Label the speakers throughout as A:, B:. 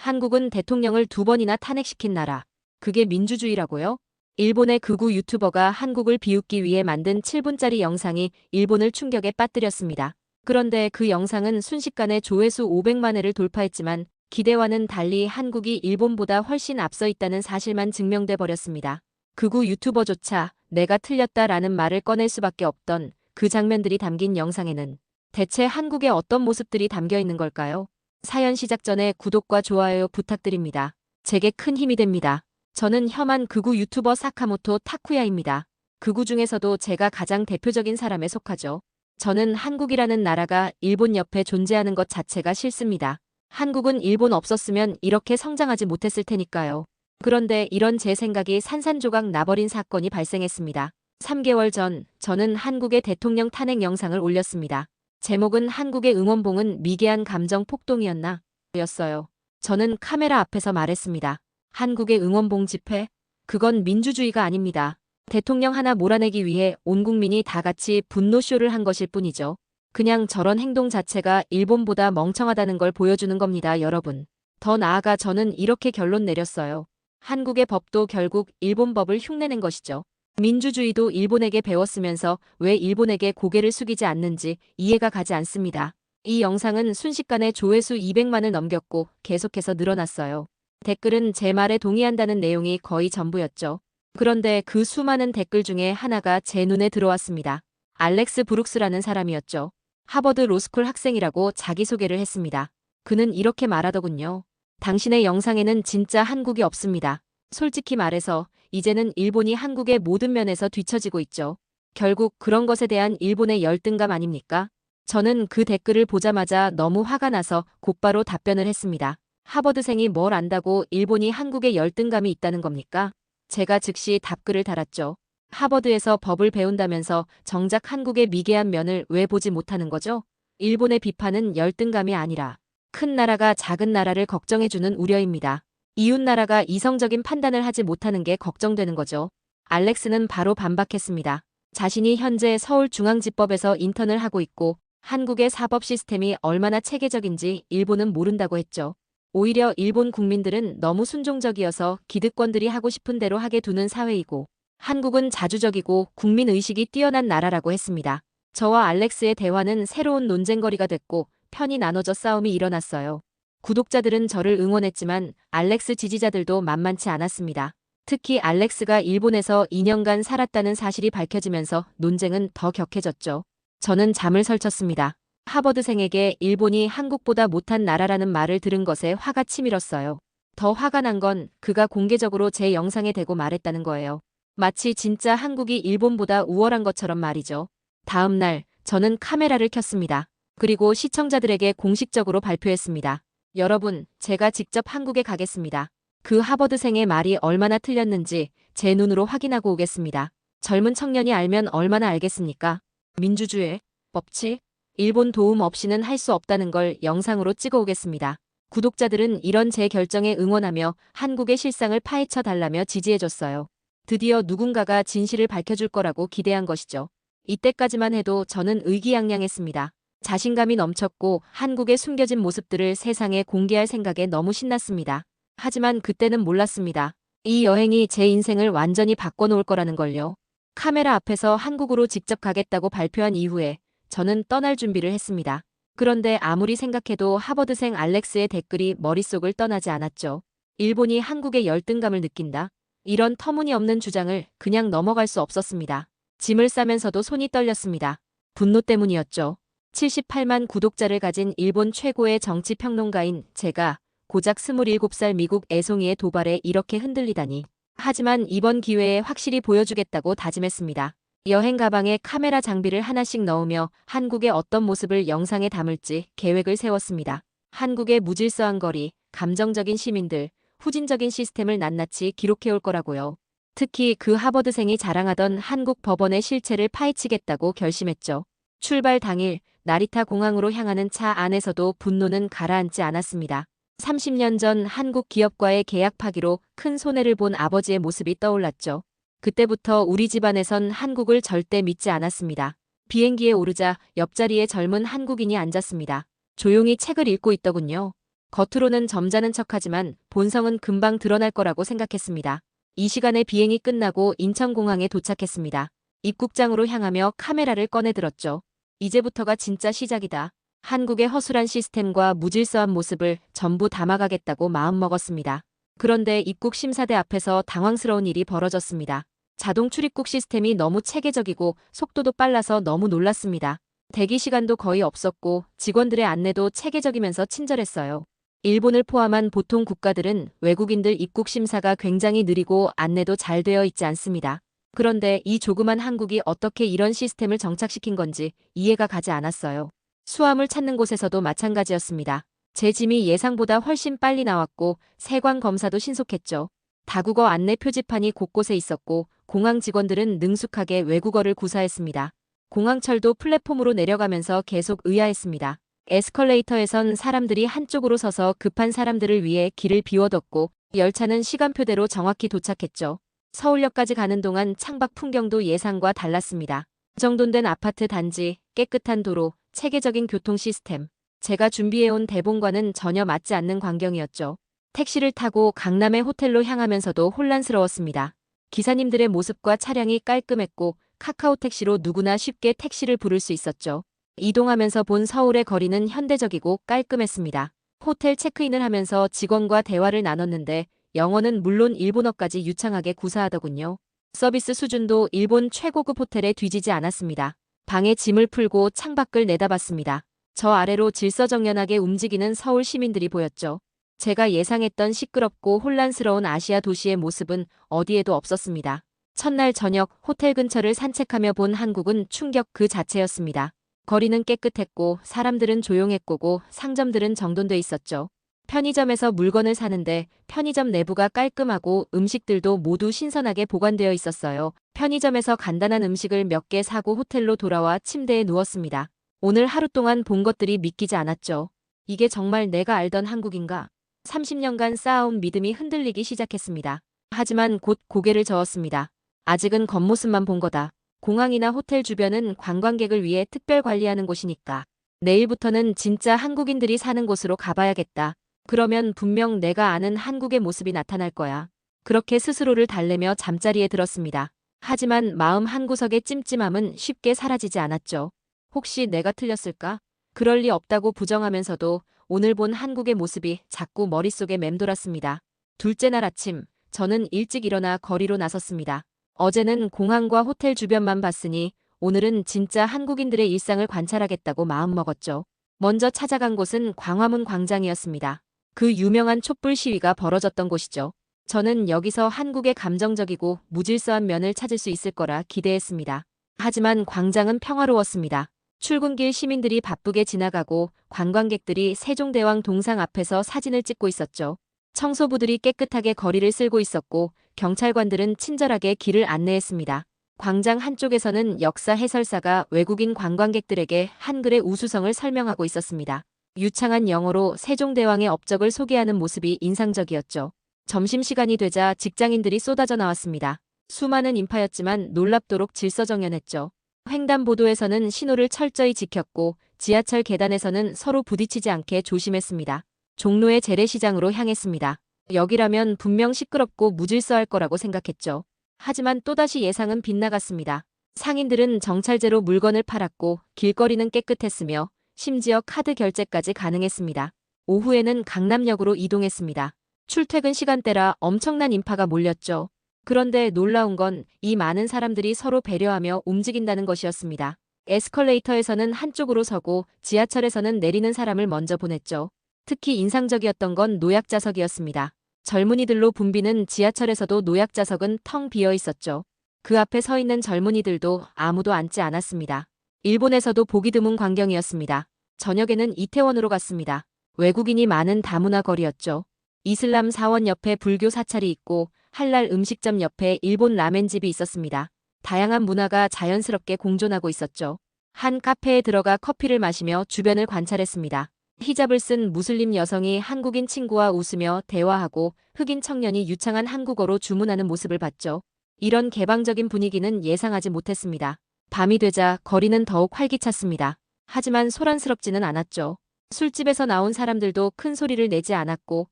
A: 한국은 대통령을 2번이나 탄핵시킨 나라. 그게 민주주의라고요? 일본의 극우 유튜버가 한국을 비웃기 위해 만든 7분짜리 영상이 일본을 충격에 빠뜨렸습니다. 그런데 그 영상은 순식간에 조회수 500만 회를 돌파했지만 기대와는 달리 한국이 일본보다 훨씬 앞서 있다는 사실만 증명돼 버렸습니다. 극우 유튜버조차 내가 틀렸다라는 말을 꺼낼 수밖에 없던 그 장면들이 담긴 영상에는 대체 한국의 어떤 모습들이 담겨 있는 걸까요? 사연 시작 전에 구독과 좋아요 부탁드립니다. 제게 큰 힘이 됩니다. 저는 혐한 극우 유튜버 사카모토 타쿠야입니다. 극우 중에서도 제가 가장 대표적인 사람에 속하죠. 저는 한국이라는 나라가 일본 옆에 존재하는 것 자체가 싫습니다. 한국은 일본 없었으면 이렇게 성장하지 못했을 테니까요. 그런데 이런 제 생각이 산산조각 나버린 사건이 발생했습니다. 3개월 전 저는 한국의 대통령 탄핵 영상을 올렸습니다. 제목은 한국의 응원봉은 미개한 감정 폭동이었나? 였어요. 저는 카메라 앞에서 말했습니다. 한국의 응원봉 집회? 그건 민주주의가 아닙니다. 대통령 하나 몰아내기 위해 온 국민이 다 같이 분노쇼를 한 것일 뿐이죠. 그냥 저런 행동 자체가 일본보다 멍청하다는 걸 보여주는 겁니다, 여러분. 더 나아가 저는 이렇게 결론 내렸어요. 한국의 법도 결국 일본 법을 흉내낸 것이죠. 민주주의도 일본에게 배웠으면서 왜 일본에게 고개를 숙이지 않는지 이해가 가지 않습니다. 이 영상은 순식간에 조회수 200만을 넘겼고 계속해서 늘어났어요. 댓글은 제 말에 동의한다는 내용이 거의 전부였죠. 그런데 그 수많은 댓글 중에 하나가 제 눈에 들어왔습니다. 알렉스 브룩스라는 사람이었죠. 하버드 로스쿨 학생이라고 자기소개를 했습니다. 그는 이렇게 말하더군요. 당신의 영상에는 진짜 한국이 없습니다. 솔직히 말해서 이제는 일본이 한국의 모든 면에서 뒤처지고 있죠. 결국 그런 것에 대한 일본의 열등감 아닙니까? 저는 그 댓글을 보자마자 너무 화가 나서 곧바로 답변을 했습니다. 하버드생이 뭘 안다고 일본이 한국에 열등감이 있다는 겁니까? 제가 즉시 답글을 달았죠. 하버드에서 법을 배운다면서 정작 한국의 미개한 면을 왜 보지 못하는 거죠? 일본의 비판은 열등감이 아니라 큰 나라가 작은 나라를 걱정해주는 우려입니다. 이웃나라가 이성적인 판단을 하지 못하는 게 걱정되는 거죠. 알렉스는 바로 반박했습니다. 자신이 현재 서울중앙지법에서 인턴을 하고 있고 한국의 사법 시스템이 얼마나 체계적인지 일본은 모른다고 했죠. 오히려 일본 국민들은 너무 순종적이어서 기득권들이 하고 싶은 대로 하게 두는 사회이고 한국은 자주적이고 국민의식이 뛰어난 나라라고 했습니다. 저와 알렉스의 대화는 새로운 논쟁거리가 됐고 편이 나눠져 싸움이 일어났어요. 구독자들은 저를 응원했지만 알렉스 지지자들도 만만치 않았습니다. 특히 알렉스가 일본에서 2년간 살았다는 사실이 밝혀지면서 논쟁은 더 격해졌죠. 저는 잠을 설쳤습니다. 하버드생에게 일본이 한국보다 못한 나라라는 말을 들은 것에 화가 치밀었어요. 더 화가 난 건 그가 공개적으로 제 영상에 대고 말했다는 거예요. 마치 진짜 한국이 일본보다 우월한 것처럼 말이죠. 다음 날 저는 카메라를 켰습니다. 그리고 시청자들에게 공식적으로 발표했습니다. 여러분, 제가 직접 한국에 가겠습니다. 그 하버드생의 말이 얼마나 틀렸는지 제 눈으로 확인하고 오겠습니다. 젊은 청년이 알면 얼마나 알겠습니까? 민주주의, 법치, 일본 도움 없이는 할 수 없다는 걸 영상으로 찍어 오겠습니다. 구독자들은 이런 제 결정에 응원하며 한국의 실상을 파헤쳐 달라며 지지해줬어요. 드디어 누군가가 진실을 밝혀줄 거라고 기대한 것이죠. 이때까지만 해도 저는 의기양양했습니다. 자신감이 넘쳤고 한국의 숨겨진 모습들을 세상에 공개할 생각에 너무 신났습니다. 하지만 그때는 몰랐습니다. 이 여행이 제 인생을 완전히 바꿔놓을 거라는 걸요. 카메라 앞에서 한국으로 직접 가겠다고 발표한 이후에 저는 떠날 준비를 했습니다. 그런데 아무리 생각해도 하버드생 알렉스의 댓글이 머릿속을 떠나지 않았죠. 일본이 한국의 열등감을 느낀다. 이런 터무니없는 주장을 그냥 넘어갈 수 없었습니다. 짐을 싸면서도 손이 떨렸습니다. 분노 때문이었죠. 78만 구독자를 가진 일본 최고의 정치평론가인 제가 고작 27살 미국 애송이의 도발에 이렇게 흔들리다니. 하지만 이번 기회에 확실히 보여주겠다고 다짐했습니다. 여행 가방에 카메라 장비를 하나씩 넣으며 한국의 어떤 모습을 영상에 담을지 계획을 세웠습니다. 한국의 무질서한 거리, 감정적인 시민들, 후진적인 시스템을 낱낱이 기록해올 거라고요. 특히 그 하버드생이 자랑하던 한국 법원의 실체를 파헤치겠다고 결심했죠. 출발 당일 나리타 공항으로 향하는 차 안에서도 분노는 가라앉지 않았습니다. 30년 전 한국 기업과의 계약 파기로 큰 손해를 본 아버지의 모습이 떠올랐죠. 그때부터 우리 집안에선 한국을 절대 믿지 않았습니다. 비행기에 오르자 옆자리에 젊은 한국인이 앉았습니다. 조용히 책을 읽고 있더군요. 겉으로는 점잖은 척하지만 본성은 금방 드러날 거라고 생각했습니다. 이 시간에 비행이 끝나고 인천공항에 도착했습니다. 입국장으로 향하며 카메라를 꺼내들었죠. 이제부터가 진짜 시작이다. 한국의 허술한 시스템과 무질서한 모습을 전부 담아가겠다고 마음먹었습니다. 그런데 입국 심사대 앞에서 당황스러운 일이 벌어졌습니다. 자동 출입국 시스템이 너무 체계적이고 속도도 빨라서 너무 놀랐습니다. 대기 시간도 거의 없었고 직원들의 안내도 체계적이면서 친절했어요. 일본을 포함한 보통 국가들은 외국인들 입국 심사가 굉장히 느리고 안내도 잘 되어 있지 않습니다. 그런데 이 조그만 한국이 어떻게 이런 시스템을 정착시킨 건지 이해가 가지 않았어요. 수화물 찾는 곳에서도 마찬가지였습니다. 제 짐이 예상보다 훨씬 빨리 나왔고 세관 검사도 신속했죠. 다국어 안내 표지판이 곳곳에 있었고 공항 직원들은 능숙하게 외국어를 구사했습니다. 공항철도 플랫폼으로 내려가면서 계속 의아했습니다. 에스컬레이터에선 사람들이 한쪽으로 서서 급한 사람들을 위해 길을 비워뒀고 열차는 시간표대로 정확히 도착했죠. 서울역까지 가는 동안 창밖 풍경도 예상과 달랐습니다. 정돈된 아파트 단지, 깨끗한 도로, 체계적인 교통 시스템. 제가 준비해온 대본과는 전혀 맞지 않는 광경이었죠. 택시를 타고 강남의 호텔로 향하면서도 혼란스러웠습니다. 기사님들의 모습과 차량이 깔끔했고 카카오 택시로 누구나 쉽게 택시를 부를 수 있었죠. 이동하면서 본 서울의 거리는 현대적이고 깔끔했습니다. 호텔 체크인을 하면서 직원과 대화를 나눴는데 영어는 물론 일본어까지 유창하게 구사하더군요. 서비스 수준도 일본 최고급 호텔에 뒤지지 않았습니다. 방에 짐을 풀고 창밖을 내다봤습니다. 저 아래로 질서정연하게 움직이는 서울 시민들이 보였죠. 제가 예상했던 시끄럽고 혼란스러운 아시아 도시의 모습은 어디에도 없었습니다. 첫날 저녁 호텔 근처를 산책하며 본 한국은 충격 그 자체였습니다. 거리는 깨끗했고 사람들은 조용했고 상점들은 정돈돼 있었죠. 편의점에서 물건을 사는데 편의점 내부가 깔끔하고 음식들도 모두 신선하게 보관되어 있었어요. 편의점에서 간단한 음식을 몇 개 사고 호텔로 돌아와 침대에 누웠습니다. 오늘 하루 동안 본 것들이 믿기지 않았죠. 이게 정말 내가 알던 한국인가? 30년간 쌓아온 믿음이 흔들리기 시작했습니다. 하지만 곧 고개를 저었습니다. 아직은 겉모습만 본 거다. 공항이나 호텔 주변은 관광객을 위해 특별 관리하는 곳이니까. 내일부터는 진짜 한국인들이 사는 곳으로 가봐야겠다. 그러면 분명 내가 아는 한국의 모습이 나타날 거야. 그렇게 스스로를 달래며 잠자리에 들었습니다. 하지만 마음 한구석의 찜찜함은 쉽게 사라지지 않았죠. 혹시 내가 틀렸을까? 그럴 리 없다고 부정하면서도 오늘 본 한국의 모습이 자꾸 머릿속에 맴돌았습니다. 둘째 날 아침, 저는 일찍 일어나 거리로 나섰습니다. 어제는 공항과 호텔 주변만 봤으니 오늘은 진짜 한국인들의 일상을 관찰하겠다고 마음먹었죠. 먼저 찾아간 곳은 광화문 광장이었습니다. 그 유명한 촛불 시위가 벌어졌던 곳이죠. 저는 여기서 한국의 감정적이고 무질서한 면을 찾을 수 있을 거라 기대했습니다. 하지만 광장은 평화로웠습니다. 출근길 시민들이 바쁘게 지나가고 관광객들이 세종대왕 동상 앞에서 사진을 찍고 있었죠. 청소부들이 깨끗하게 거리를 쓸고 있었고 경찰관들은 친절하게 길을 안내했습니다. 광장 한쪽에서는 역사 해설사가 외국인 관광객들에게 한글의 우수성을 설명하고 있었습니다. 유창한 영어로 세종대왕의 업적을 소개하는 모습이 인상적이었죠. 점심시간이 되자 직장인들이 쏟아져 나왔습니다. 수많은 인파였지만 놀랍도록 질서정연했죠. 횡단보도에서는 신호를 철저히 지켰고 지하철 계단에서는 서로 부딪히지 않게 조심했습니다. 종로의 재래시장으로 향했습니다. 여기라면 분명 시끄럽고 무질서할 거라고 생각했죠. 하지만 또다시 예상은 빗나갔습니다. 상인들은 정찰제로 물건을 팔았고 길거리는 깨끗했으며 심지어 카드 결제까지 가능했습니다. 오후에는 강남역으로 이동했습니다. 출퇴근 시간대라 엄청난 인파가 몰렸죠. 그런데 놀라운 건 이 많은 사람들이 서로 배려하며 움직인다는 것이었습니다. 에스컬레이터에서는 한쪽으로 서고 지하철에서는 내리는 사람을 먼저 보냈죠. 특히 인상적이었던 건 노약자석이었습니다. 젊은이들로 붐비는 지하철에서도 노약자석은 텅 비어 있었죠. 그 앞에 서 있는 젊은이들도 아무도 앉지 않았습니다. 일본에서도 보기 드문 광경이었습니다. 저녁에는 이태원으로 갔습니다. 외국인이 많은 다문화 거리였죠. 이슬람 사원 옆에 불교 사찰이 있고 할랄 음식점 옆에 일본 라멘집이 있었습니다. 다양한 문화가 자연스럽게 공존하고 있었죠. 한 카페에 들어가 커피를 마시며 주변을 관찰했습니다. 히잡을 쓴 무슬림 여성이 한국인 친구와 웃으며 대화하고 흑인 청년이 유창한 한국어로 주문하는 모습을 봤죠. 이런 개방적인 분위기는 예상하지 못했습니다. 밤이 되자 거리는 더욱 활기찼습니다. 하지만 소란스럽지는 않았죠. 술집에서 나온 사람들도 큰 소리를 내지 않았고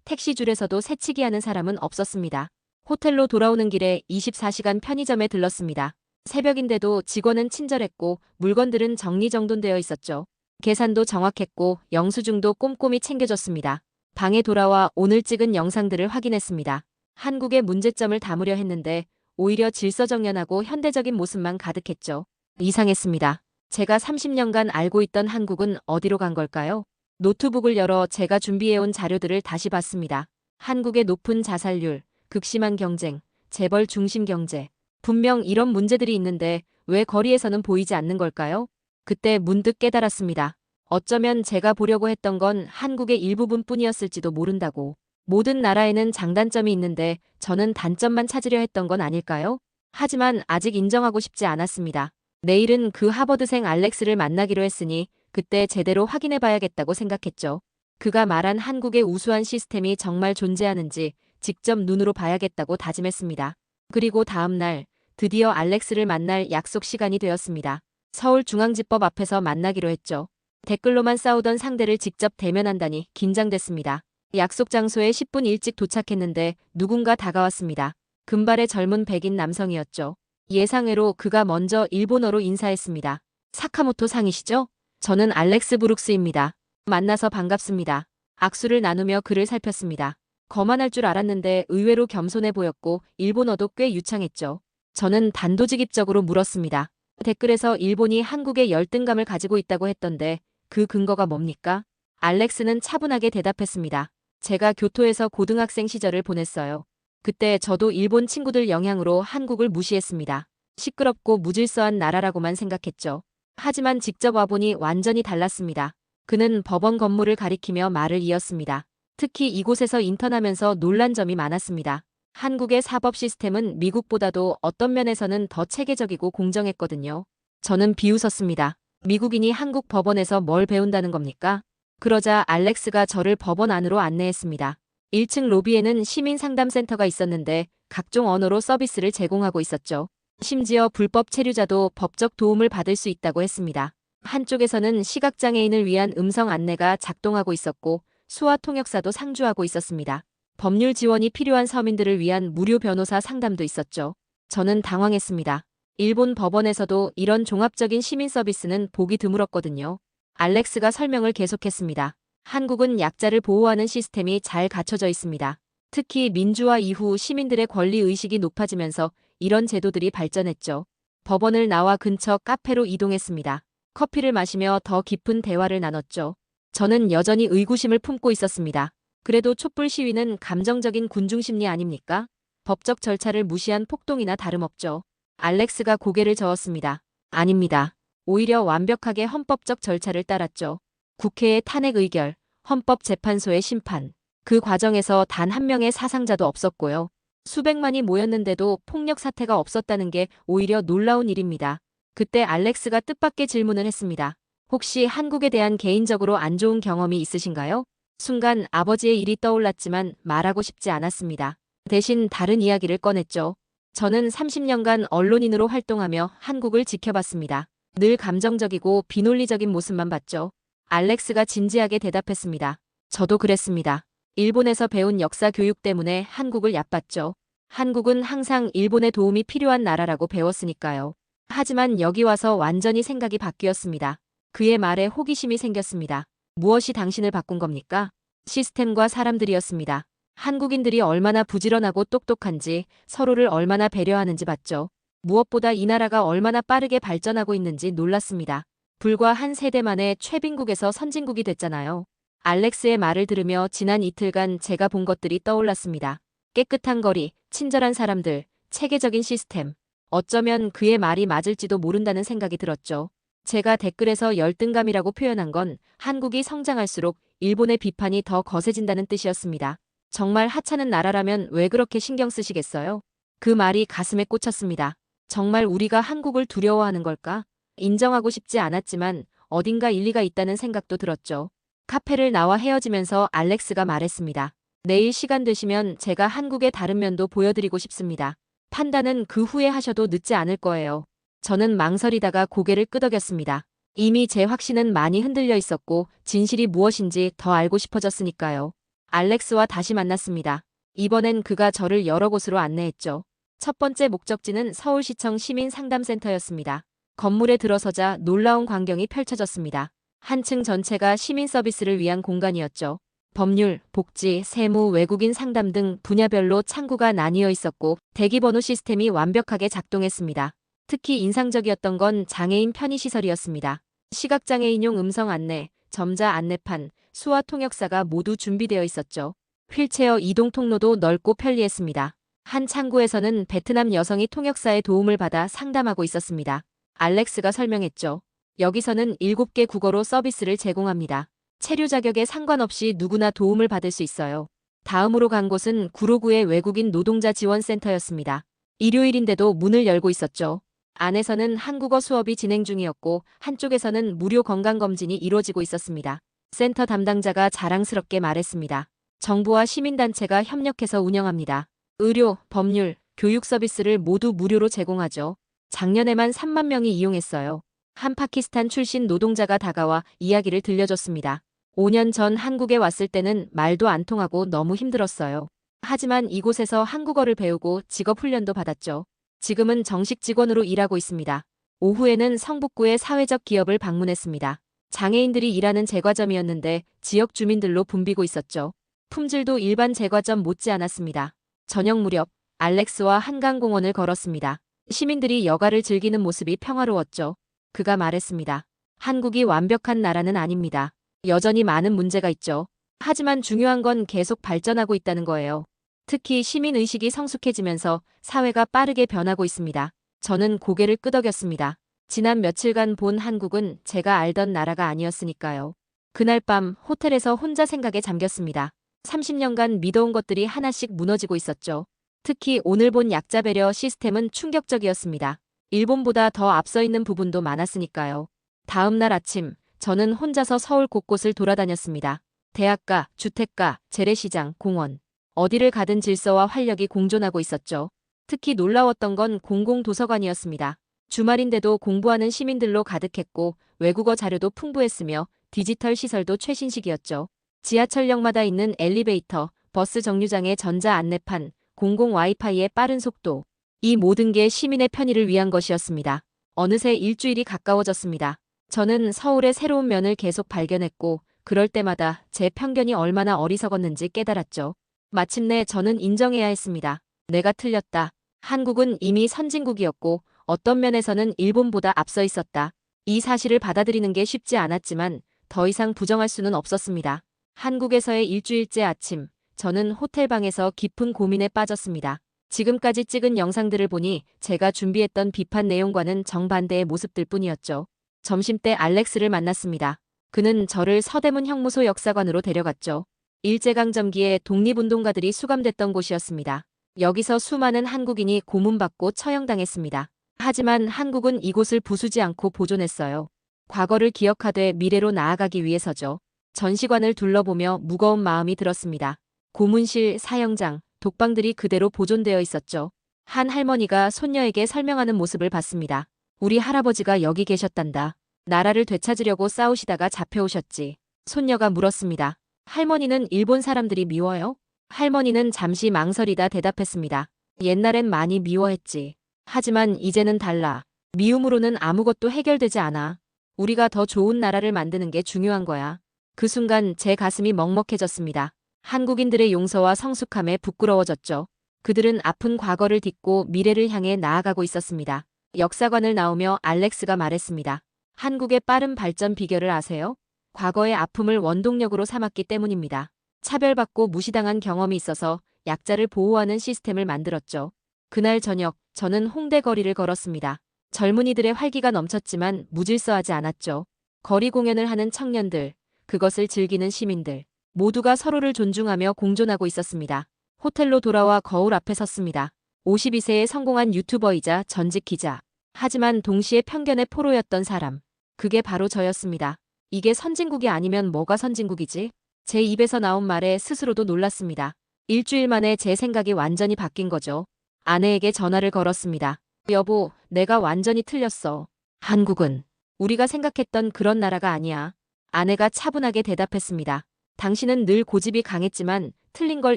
A: 택시줄에서도 새치기하는 사람은 없었습니다. 호텔로 돌아오는 길에 24시간 편의점에 들렀습니다. 새벽인데도 직원은 친절했고 물건들은 정리정돈되어 있었죠. 계산도 정확했고 영수증도 꼼꼼히 챙겨줬습니다. 방에 돌아와 오늘 찍은 영상들을 확인했습니다. 한국의 문제점을 담으려 했는데 오히려 질서정연하고 현대적인 모습만 가득했죠. 이상했습니다. 제가 30년간 알고 있던 한국은 어디로 간 걸까요? 노트북을 열어 제가 준비해온 자료들을 다시 봤습니다. 한국의 높은 자살률, 극심한 경쟁, 재벌 중심 경제. 분명 이런 문제들이 있는데 왜 거리에서는 보이지 않는 걸까요? 그때 문득 깨달았습니다. 어쩌면 제가 보려고 했던 건 한국의 일부분뿐이었을지도 모른다고. 모든 나라에는 장단점이 있는데 저는 단점만 찾으려 했던 건 아닐까요? 하지만 아직 인정하고 싶지 않았습니다. 내일은 그 하버드생 알렉스를 만나기로 했으니 그때 제대로 확인해봐야겠다고 생각했죠. 그가 말한 한국의 우수한 시스템이 정말 존재하는지 직접 눈으로 봐야겠다고 다짐했습니다. 그리고 다음 날 드디어 알렉스를 만날 약속 시간이 되었습니다. 서울중앙지법 앞에서 만나기로 했죠. 댓글로만 싸우던 상대를 직접 대면한다니 긴장됐습니다. 약속 장소에 10분 일찍 도착했는데 누군가 다가왔습니다. 금발의 젊은 백인 남성이었죠. 예상외로 그가 먼저 일본어로 인사했습니다. 사카모토 상이시죠? 저는 알렉스 브룩스입니다. 만나서 반갑습니다. 악수를 나누며 그를 살폈습니다. 거만할 줄 알았는데 의외로 겸손해 보였고 일본어도 꽤 유창했죠. 저는 단도직입적으로 물었습니다. 댓글에서 일본이 한국에 열등감을 가지고 있다고 했던데 그 근거가 뭡니까? 알렉스는 차분하게 대답했습니다. 제가 교토에서 고등학생 시절을 보냈어요. 그때 저도 일본 친구들 영향으로 한국을 무시했습니다. 시끄럽고 무질서한 나라라고만 생각했죠. 하지만 직접 와보니 완전히 달랐습니다. 그는 법원 건물을 가리키며 말을 이었습니다. 특히 이곳에서 인턴하면서 놀란 점이 많았습니다. 한국의 사법 시스템은 미국보다도 어떤 면에서는 더 체계적이고 공정했거든요. 저는 비웃었습니다. 미국인이 한국 법원에서 뭘 배운다는 겁니까? 그러자 알렉스가 저를 법원 안으로 안내했습니다. 1층 로비에는 시민상담센터가 있었는데 각종 언어로 서비스를 제공하고 있었죠. 심지어 불법 체류자도 법적 도움을 받을 수 있다고 했습니다. 한쪽에서는 시각장애인을 위한 음성 안내가 작동하고 있었고 수화 통역사도 상주하고 있었습니다. 법률 지원이 필요한 서민들을 위한 무료 변호사 상담도 있었죠. 저는 당황했습니다. 일본 법원에서도 이런 종합적인 시민 서비스는 보기 드물었거든요. 알렉스가 설명을 계속했습니다. 한국은 약자를 보호하는 시스템이 잘 갖춰져 있습니다. 특히 민주화 이후 시민들의 권리의식이 높아지면서 이런 제도들이 발전했죠. 법원을 나와 근처 카페로 이동했습니다. 커피를 마시며 더 깊은 대화를 나눴죠. 저는 여전히 의구심을 품고 있었습니다. 그래도 촛불 시위는 감정적인 군중심리 아닙니까? 법적 절차를 무시한 폭동이나 다름없죠. 알렉스가 고개를 저었습니다. 아닙니다. 오히려 완벽하게 헌법적 절차를 따랐죠. 국회의 탄핵 의결, 헌법재판소의 심판. 그 과정에서 단 한 명의 사상자도 없었고요. 수백만이 모였는데도 폭력 사태가 없었다는 게 오히려 놀라운 일입니다. 그때 알렉스가 뜻밖의 질문을 했습니다. 혹시 한국에 대한 개인적으로 안 좋은 경험이 있으신가요? 순간 아버지의 일이 떠올랐지만 말하고 싶지 않았습니다. 대신 다른 이야기를 꺼냈죠. 저는 30년간 언론인으로 활동하며 한국을 지켜봤습니다. 늘 감정적이고 비논리적인 모습만 봤죠. 알렉스가 진지하게 대답했습니다. 저도 그랬습니다. 일본에서 배운 역사 교육 때문에 한국을 얕봤죠. 한국은 항상 일본의 도움이 필요한 나라라고 배웠으니까요. 하지만 여기 와서 완전히 생각이 바뀌었습니다. 그의 말에 호기심이 생겼습니다. 무엇이 당신을 바꾼 겁니까? 시스템과 사람들이었습니다. 한국인들이 얼마나 부지런하고 똑똑한지, 서로를 얼마나 배려하는지 봤죠. 무엇보다 이 나라가 얼마나 빠르게 발전하고 있는지 놀랐습니다. 불과 한 세대 만에 최빈국에서 선진국이 됐잖아요. 알렉스의 말을 들으며 지난 이틀간 제가 본 것들이 떠올랐습니다. 깨끗한 거리, 친절한 사람들, 체계적인 시스템. 어쩌면 그의 말이 맞을지도 모른다는 생각이 들었죠. 제가 댓글에서 열등감이라고 표현한 건 한국이 성장할수록 일본의 비판이 더 거세진다는 뜻이었습니다. 정말 하찮은 나라라면 왜 그렇게 신경 쓰시겠어요? 그 말이 가슴에 꽂혔습니다. 정말 우리가 한국을 두려워하는 걸까? 인정하고 싶지 않았지만 어딘가 일리가 있다는 생각도 들었죠. 카페를 나와 헤어지면서 알렉스가 말했습니다. 내일 시간 되시면 제가 한국의 다른 면도 보여드리고 싶습니다. 판단은 그 후에 하셔도 늦지 않을 거예요. 저는 망설이다가 고개를 끄덕였습니다. 이미 제 확신은 많이 흔들려 있었고 진실이 무엇인지 더 알고 싶어졌으니까요. 알렉스와 다시 만났습니다. 이번엔 그가 저를 여러 곳으로 안내했죠. 첫 번째 목적지는 서울시청 시민상담센터였습니다. 건물에 들어서자 놀라운 광경이 펼쳐졌습니다. 한 층 전체가 시민 서비스를 위한 공간이었죠. 법률, 복지, 세무, 외국인 상담 등 분야별로 창구가 나뉘어 있었고 대기번호 시스템이 완벽하게 작동했습니다. 특히 인상적이었던 건 장애인 편의시설이었습니다. 시각장애인용 음성 안내, 점자 안내판, 수화 통역사가 모두 준비되어 있었죠. 휠체어 이동 통로도 넓고 편리했습니다. 한 창구에서는 베트남 여성이 통역사의 도움을 받아 상담하고 있었습니다. 알렉스가 설명했죠. 여기서는 7개 국어로 서비스를 제공합니다. 체류 자격에 상관없이 누구나 도움을 받을 수 있어요. 다음으로 간 곳은 구로구의 외국인 노동자 지원센터였습니다. 일요일인데도 문을 열고 있었죠. 안에서는 한국어 수업이 진행 중이었고 한쪽에서는 무료 건강검진이 이루어지고 있었습니다. 센터 담당자가 자랑스럽게 말했습니다. 정부와 시민단체가 협력해서 운영합니다. 의료, 법률, 교육 서비스를 모두 무료로 제공하죠. 작년에만 3만 명이 이용했어요. 한 파키스탄 출신 노동자가 다가와 이야기를 들려줬습니다. 5년 전 한국에 왔을 때는 말도 안 통하고 너무 힘들었어요. 하지만 이곳에서 한국어를 배우고 직업 훈련도 받았죠. 지금은 정식 직원으로 일하고 있습니다. 오후에는 성북구의 사회적 기업을 방문했습니다. 장애인들이 일하는 제과점이었는데 지역 주민들로 붐비고 있었죠. 품질도 일반 제과점 못지 않았습니다. 저녁 무렵 알렉스와 한강공원을 걸었습니다. 시민들이 여가를 즐기는 모습이 평화로웠죠. 그가 말했습니다. 한국이 완벽한 나라는 아닙니다. 여전히 많은 문제가 있죠. 하지만 중요한 건 계속 발전하고 있다는 거예요. 특히 시민의식이 성숙해지면서 사회가 빠르게 변하고 있습니다. 저는 고개를 끄덕였습니다. 지난 며칠간 본 한국은 제가 알던 나라가 아니었으니까요. 그날 밤 호텔에서 혼자 생각에 잠겼습니다. 30년간 믿어온 것들이 하나씩 무너지고 있었죠. 특히 오늘 본 약자 배려 시스템은 충격적이었습니다. 일본보다 더 앞서 있는 부분도 많았으니까요. 다음 날 아침, 저는 혼자서 서울 곳곳을 돌아다녔습니다. 대학가, 주택가, 재래시장, 공원. 어디를 가든 질서와 활력이 공존하고 있었죠. 특히 놀라웠던 건 공공도서관이었습니다. 주말인데도 공부하는 시민들로 가득했고 외국어 자료도 풍부했으며 디지털 시설도 최신식이었죠. 지하철역마다 있는 엘리베이터, 버스 정류장의 전자 안내판, 공공 와이파이의 빠른 속도. 이 모든 게 시민의 편의를 위한 것이었습니다. 어느새 일주일이 가까워졌습니다. 저는 서울의 새로운 면을 계속 발견했고 그럴 때마다 제 편견이 얼마나 어리석었는지 깨달았죠. 마침내 저는 인정해야 했습니다. 내가 틀렸다. 한국은 이미 선진국이었고 어떤 면에서는 일본보다 앞서 있었다. 이 사실을 받아들이는 게 쉽지 않았지만 더 이상 부정할 수는 없었습니다. 한국에서의 일주일째 아침, 저는 호텔방에서 깊은 고민에 빠졌습니다. 지금까지 찍은 영상들을 보니 제가 준비했던 비판 내용과는 정반대의 모습들 뿐이었죠. 점심때 알렉스를 만났습니다. 그는 저를 서대문 형무소 역사관으로 데려갔죠. 일제강점기에 독립운동가들이 수감됐던 곳이었습니다. 여기서 수많은 한국인이 고문받고 처형당했습니다. 하지만 한국은 이곳을 부수지 않고 보존했어요. 과거를 기억하되 미래로 나아가기 위해서죠. 전시관을 둘러보며 무거운 마음이 들었습니다. 고문실, 사형장, 독방들이 그대로 보존되어 있었죠. 한 할머니가 손녀에게 설명하는 모습을 봤습니다. 우리 할아버지가 여기 계셨단다. 나라를 되찾으려고 싸우시다가 잡혀오셨지. 손녀가 물었습니다. 할머니는 일본 사람들이 미워요? 할머니는 잠시 망설이다 대답했습니다. 옛날엔 많이 미워했지. 하지만 이제는 달라. 미움으로는 아무것도 해결되지 않아. 우리가 더 좋은 나라를 만드는 게 중요한 거야. 그 순간 제 가슴이 먹먹해졌습니다. 한국인들의 용서와 성숙함에 부끄러워졌죠. 그들은 아픈 과거를 딛고 미래를 향해 나아가고 있었습니다. 역사관을 나오며 알렉스가 말했습니다. 한국의 빠른 발전 비결을 아세요? 과거의 아픔을 원동력으로 삼았기 때문입니다. 차별받고 무시당한 경험이 있어서 약자를 보호하는 시스템을 만들었죠. 그날 저녁, 저는 홍대 거리를 걸었습니다. 젊은이들의 활기가 넘쳤지만 무질서하지 않았죠. 거리 공연을 하는 청년들, 그것을 즐기는 시민들, 모두가 서로를 존중하며 공존하고 있었습니다. 호텔로 돌아와 거울 앞에 섰습니다. 52세의 성공한 유튜버이자 전직 기자. 하지만 동시에 편견의 포로였던 사람. 그게 바로 저였습니다. 이게 선진국이 아니면 뭐가 선진국이지? 제 입에서 나온 말에 스스로도 놀랐습니다. 일주일 만에 제 생각이 완전히 바뀐 거죠. 아내에게 전화를 걸었습니다. 여보, 내가 완전히 틀렸어. 한국은 우리가 생각했던 그런 나라가 아니야. 아내가 차분하게 대답했습니다. 당신은 늘 고집이 강했지만 틀린 걸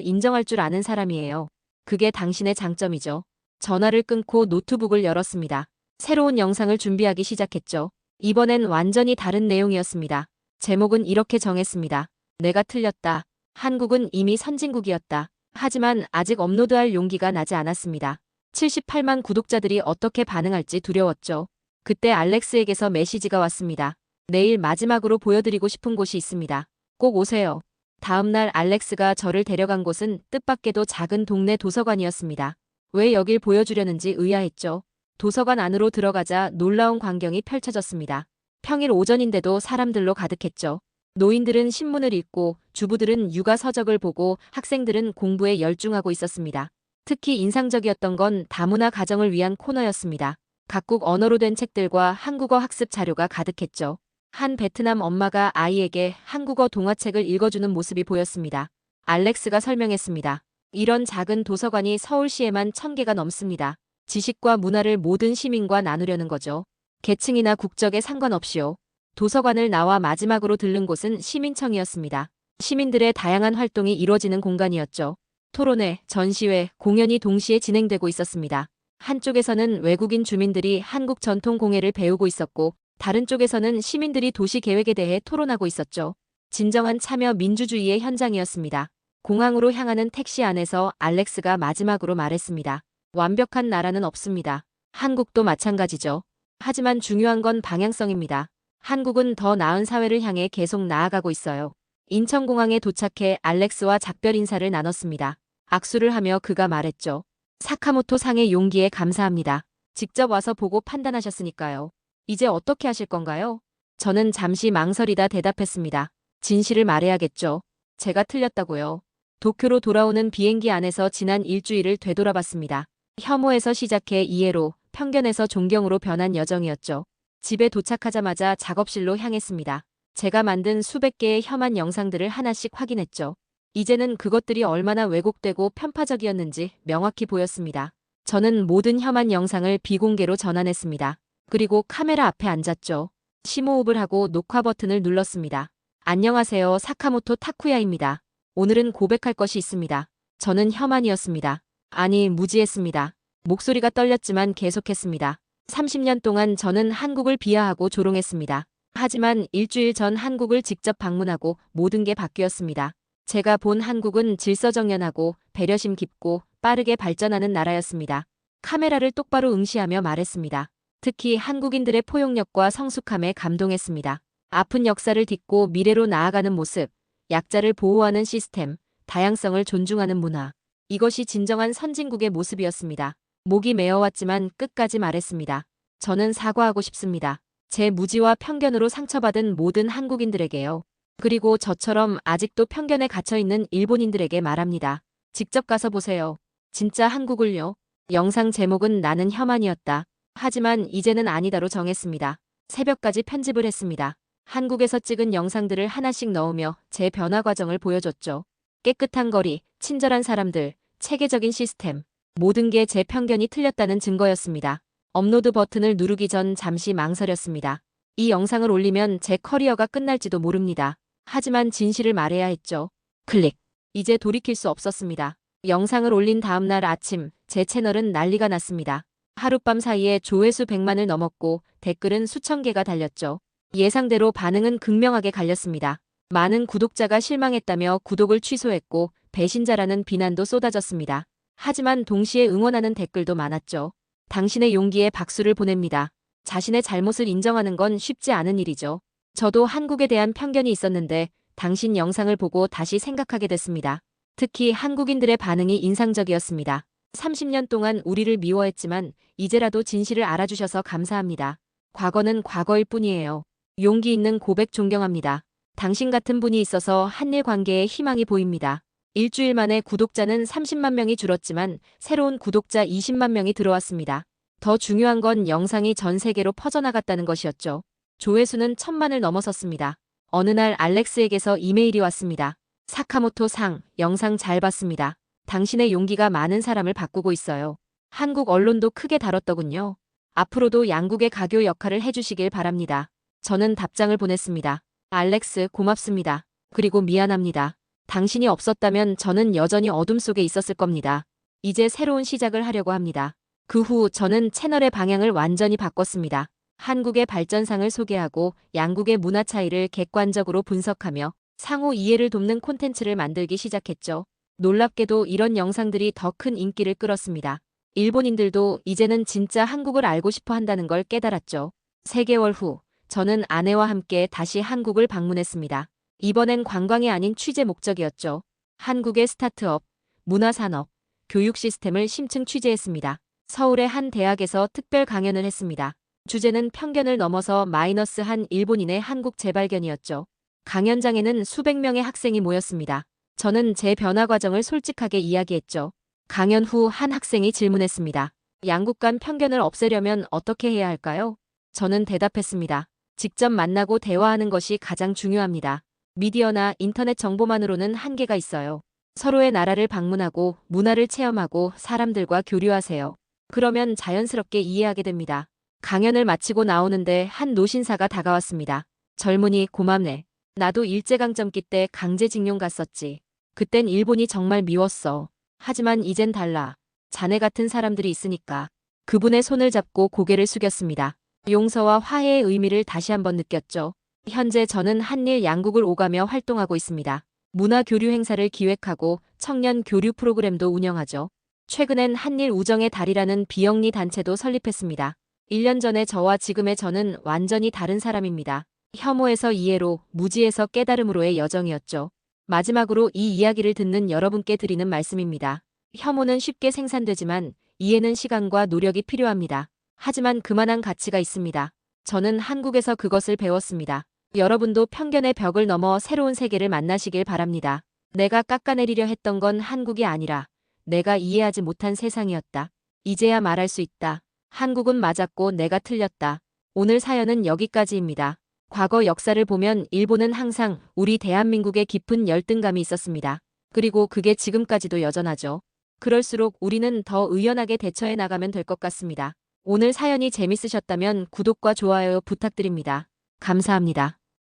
A: 인정할 줄 아는 사람이에요. 그게 당신의 장점이죠. 전화를 끊고 노트북을 열었습니다. 새로운 영상을 준비하기 시작했죠. 이번엔 완전히 다른 내용이었습니다. 제목은 이렇게 정했습니다. 내가 틀렸다. 한국은 이미 선진국이었다. 하지만 아직 업로드할 용기가 나지 않았습니다. 78만 구독자들이 어떻게 반응할지 두려웠죠. 그때 알렉스에게서 메시지가 왔습니다. 내일 마지막으로 보여드리고 싶은 곳이 있습니다. 꼭 오세요. 다음날 알렉스가 저를 데려간 곳은 뜻밖에도 작은 동네 도서관이었습니다. 왜 여길 보여주려는지 의아했죠. 도서관 안으로 들어가자 놀라운 광경이 펼쳐졌습니다. 평일 오전인데도 사람들로 가득했죠. 노인들은 신문을 읽고 주부들은 육아 서적을 보고 학생들은 공부에 열중하고 있었습니다. 특히 인상적이었던 건 다문화 가정을 위한 코너였습니다. 각국 언어로 된 책들과 한국어 학습 자료가 가득했죠. 한 베트남 엄마가 아이에게 한국어 동화책을 읽어주는 모습이 보였습니다. 알렉스가 설명했습니다. 이런 작은 도서관이 서울시에만 1000개가 넘습니다. 지식과 문화를 모든 시민과 나누려는 거죠. 계층이나 국적에 상관없이요. 도서관을 나와 마지막으로 들른 곳은 시민청이었습니다. 시민들의 다양한 활동이 이루어지는 공간이었죠. 토론회, 전시회, 공연이 동시에 진행되고 있었습니다. 한쪽에서는 외국인 주민들이 한국 전통 공예를 배우고 있었고 다른 쪽에서는 시민들이 도시 계획에 대해 토론하고 있었죠. 진정한 참여 민주주의의 현장이었습니다. 공항으로 향하는 택시 안에서 알렉스가 마지막으로 말했습니다. 완벽한 나라는 없습니다. 한국도 마찬가지죠. 하지만 중요한 건 방향성입니다. 한국은 더 나은 사회를 향해 계속 나아가고 있어요. 인천공항에 도착해 알렉스와 작별 인사를 나눴습니다. 악수를 하며 그가 말했죠. 사카모토 상의 용기에 감사합니다. 직접 와서 보고 판단하셨으니까요. 이제 어떻게 하실 건가요? 저는 잠시 망설이다 대답했습니다. 진실을 말해야겠죠. 제가 틀렸다고요. 도쿄로 돌아오는 비행기 안에서 지난 일주일을 되돌아봤습니다. 혐오에서 시작해 이해로, 편견에서 존경으로 변한 여정이었죠. 집에 도착하자마자 작업실로 향했습니다. 제가 만든 수백 개의 혐한 영상들을 하나씩 확인했죠. 이제는 그것들이 얼마나 왜곡되고 편파적이었는지 명확히 보였습니다. 저는 모든 혐한 영상을 비공개로 전환했습니다. 그리고 카메라 앞에 앉았죠. 심호흡을 하고 녹화 버튼을 눌렀습니다. 안녕하세요. 사카모토 타쿠야입니다. 오늘은 고백할 것이 있습니다. 저는 혐한이었습니다. 아니, 무지했습니다. 목소리가 떨렸지만 계속했습니다. 30년 동안 저는 한국을 비하하고 조롱했습니다. 하지만 일주일 전 한국을 직접 방문하고 모든 게 바뀌었습니다. 제가 본 한국은 질서정연하고 배려심 깊고 빠르게 발전하는 나라였습니다. 카메라를 똑바로 응시하며 말했습니다. 특히 한국인들의 포용력과 성숙함에 감동했습니다. 아픈 역사를 딛고 미래로 나아가는 모습, 약자를 보호하는 시스템, 다양성을 존중하는 문화. 이것이 진정한 선진국의 모습이었습니다. 목이 메어왔지만 끝까지 말했습니다. 저는 사과하고 싶습니다. 제 무지와 편견으로 상처받은 모든 한국인들에게요. 그리고 저처럼 아직도 편견에 갇혀있는 일본인들에게 말합니다. 직접 가서 보세요. 진짜 한국을요. 영상 제목은 나는 혐한이었다. 하지만 이제는 아니다로 정했습니다. 새벽까지 편집을 했습니다. 한국에서 찍은 영상들을 하나씩 넣으며 제 변화 과정을 보여줬죠. 깨끗한 거리, 친절한 사람들, 체계적인 시스템. 모든 게 제 편견이 틀렸다는 증거였습니다. 업로드 버튼을 누르기 전 잠시 망설였습니다. 이 영상을 올리면 제 커리어가 끝날지도 모릅니다. 하지만 진실을 말해야 했죠. 클릭. 이제 돌이킬 수 없었습니다. 영상을 올린 다음날 아침, 제 채널은 난리가 났습니다. 하룻밤 사이에 조회수 100만을 넘었고 댓글은 수천 개가 달렸죠. 예상대로 반응은 극명하게 갈렸습니다. 많은 구독자가 실망했다며 구독을 취소했고 배신자라는 비난도 쏟아졌습니다. 하지만 동시에 응원하는 댓글도 많았죠. 당신의 용기에 박수를 보냅니다. 자신의 잘못을 인정하는 건 쉽지 않은 일이죠. 저도 한국에 대한 편견이 있었는데 당신 영상을 보고 다시 생각하게 됐습니다. 특히 한국인들의 반응이 인상적이었습니다. 30년 동안 우리를 미워했지만 이제라도 진실을 알아주셔서 감사합니다. 과거는 과거일 뿐이에요. 용기 있는 고백 존경합니다. 당신 같은 분이 있어서 한일 관계에 희망이 보입니다. 일주일 만에 구독자는 30만 명이 줄었지만 새로운 구독자 20만 명이 들어왔습니다. 더 중요한 건 영상이 전 세계로 퍼져나갔다는 것이었죠. 조회수는 1000만을 넘어섰습니다. 어느 날 알렉스에게서 이메일이 왔습니다. 사카모토 상, 영상 잘 봤습니다. 당신의 용기가 많은 사람을 바꾸고 있어요. 한국 언론도 크게 다뤘더군요. 앞으로도 양국의 가교 역할을 해주시길 바랍니다. 저는 답장을 보냈습니다. 알렉스, 고맙습니다. 그리고 미안합니다. 당신이 없었다면 저는 여전히 어둠 속에 있었을 겁니다. 이제 새로운 시작을 하려고 합니다. 그 후 저는 채널의 방향을 완전히 바꿨습니다. 한국의 발전상을 소개하고 양국의 문화 차이를 객관적으로 분석하며 상호 이해를 돕는 콘텐츠를 만들기 시작했죠. 놀랍게도 이런 영상들이 더 큰 인기를 끌었습니다. 일본인들도 이제는 진짜 한국을 알고 싶어 한다는 걸 깨달았죠. 3개월 후 저는 아내와 함께 다시 한국을 방문했습니다. 이번엔 관광이 아닌 취재 목적이었죠. 한국의 스타트업, 문화산업, 교육 시스템을 심층 취재했습니다. 서울의 한 대학에서 특별 강연을 했습니다. 주제는 편견을 넘어서 -한 일본인의 한국 재발견이었죠. 강연장에는 수백 명의 학생이 모였습니다. 저는 제 변화 과정을 솔직하게 이야기했죠. 강연 후 한 학생이 질문했습니다. 양국 간 편견을 없애려면 어떻게 해야 할까요? 저는 대답했습니다. 직접 만나고 대화하는 것이 가장 중요합니다. 미디어나 인터넷 정보만으로는 한계가 있어요. 서로의 나라를 방문하고 문화를 체험하고 사람들과 교류하세요. 그러면 자연스럽게 이해하게 됩니다. 강연을 마치고 나오는데 한 노신사가 다가왔습니다. 젊은이, 고맙네. 나도 일제강점기 때 강제징용 갔었지. 그땐 일본이 정말 미웠어. 하지만 이젠 달라. 자네 같은 사람들이 있으니까. 그분의 손을 잡고 고개를 숙였습니다. 용서와 화해의 의미를 다시 한번 느꼈죠. 현재 저는 한일 양국을 오가며 활동하고 있습니다. 문화 교류 행사를 기획하고 청년 교류 프로그램도 운영하죠. 최근엔 한일 우정의 달이라는 비영리 단체도 설립했습니다. 1년 전에 저와 지금의 저는 완전히 다른 사람입니다. 혐오에서 이해로, 무지에서 깨달음으로의 여정이었죠. 마지막으로 이 이야기를 듣는 여러분께 드리는 말씀입니다. 혐오는 쉽게 생산되지만 이해는 시간과 노력이 필요합니다. 하지만 그만한 가치가 있습니다. 저는 한국에서 그것을 배웠습니다. 여러분도 편견의 벽을 넘어 새로운 세계를 만나시길 바랍니다. 내가 깎아내리려 했던 건 한국이 아니라 내가 이해하지 못한 세상이었다. 이제야 말할 수 있다. 한국은 맞았고 내가 틀렸다. 오늘 사연은 여기까지입니다. 과거 역사를 보면 일본은 항상 우리 대한민국에 깊은 열등감이 있었습니다. 그리고 그게 지금까지도 여전하죠. 그럴수록 우리는 더 의연하게 대처해 나가면 될 것 같습니다. 오늘 사연이 재밌으셨다면 구독과 좋아요 부탁드립니다. 감사합니다.